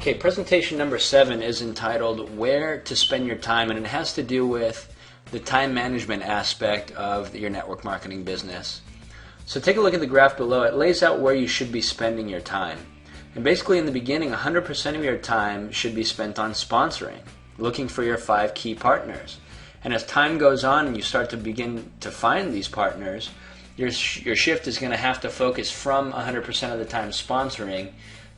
Okay, presentation number 7 is entitled Where to Spend Your Time, and it has to do with the time management aspect of your network marketing business. So take a look at the graph below. It lays out where you should be spending your time. And basically in the beginning, 100% of your time should be spent on sponsoring, looking for your 5 key partners. And as time goes on and you start to begin to find these partners, your shift is going to have to focus from 100% of the time sponsoring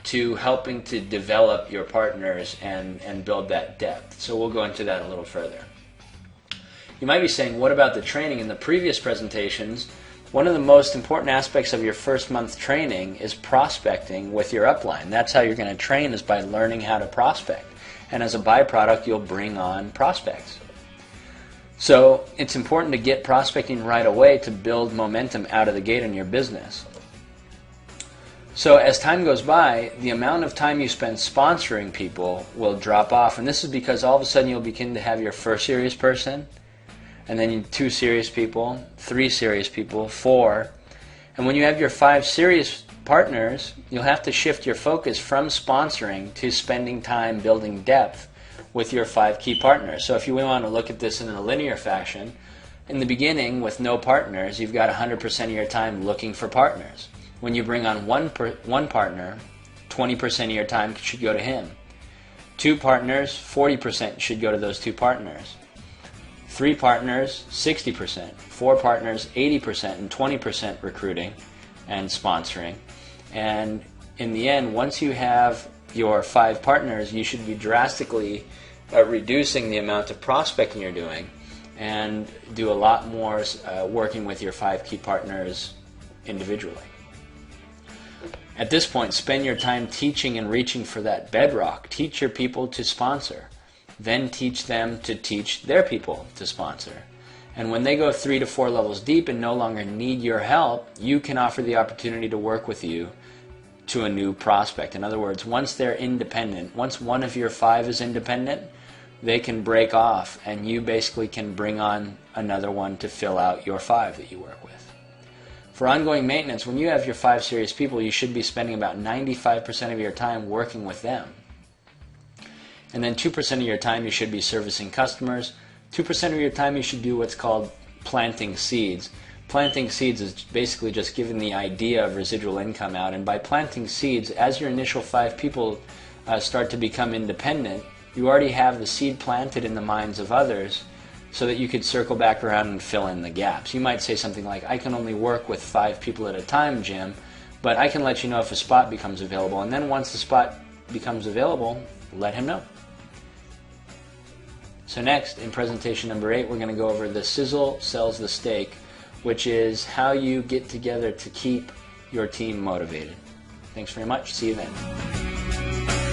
to helping to develop your partners and build that depth. So we'll go into that a little further. You might be saying, what about the training? In the previous presentations, one of the most important aspects of your first month training is prospecting with your upline. That's how you're going to train, is by learning how to prospect. And as a byproduct, you'll bring on prospects. So it's important to get prospecting right away to build momentum out of the gate in your business. So as time goes by, the amount of time you spend sponsoring people will drop off. And this is because all of a sudden you'll begin to have your first serious person, and then 2 serious people, 3 serious people, 4. And when you have your 5 serious partners, you'll have to shift your focus from sponsoring to spending time building depth with your 5 key partners. So if you want to look at this in a linear fashion, in the beginning with no partners, you've got 100% of your time looking for partners. When you bring on one partner, 20% of your time should go to him. 2 partners, 40% should go to those 2 partners. 3 partners, 60%. 4 partners, 80%, and 20% recruiting and sponsoring. And in the end, once you have your 5 partners, you should be drastically reducing the amount of prospecting you're doing and do a lot more working with your 5 key partners individually. At this point, spend your time teaching and reaching for that bedrock. Teach your people to sponsor. Then teach them to teach their people to sponsor. And when they go 3 to 4 levels deep and no longer need your help, you can offer the opportunity to work with you to a new prospect. In other words, once they're independent, once one of your 5 is independent, they can break off and you basically can bring on another one to fill out your 5 that you work with. For ongoing maintenance, when you have your 5 serious people, you should be spending about 95% of your time working with them. And then 2% of your time you should be servicing customers. 2% of your time you should do what's called planting seeds. Planting seeds is basically just giving the idea of residual income out. And by planting seeds, as your initial 5 people start to become independent, you already have the seed planted in the minds of others so that you could circle back around and fill in the gaps. You might say something like, I can only work with 5 people at a time, Jim, but I can let you know if a spot becomes available. And then once the spot becomes available, let him know. So next, in presentation number 8, we're going to go over the sizzle sells the steak, which is how you get together to keep your team motivated. Thanks very much. See you then.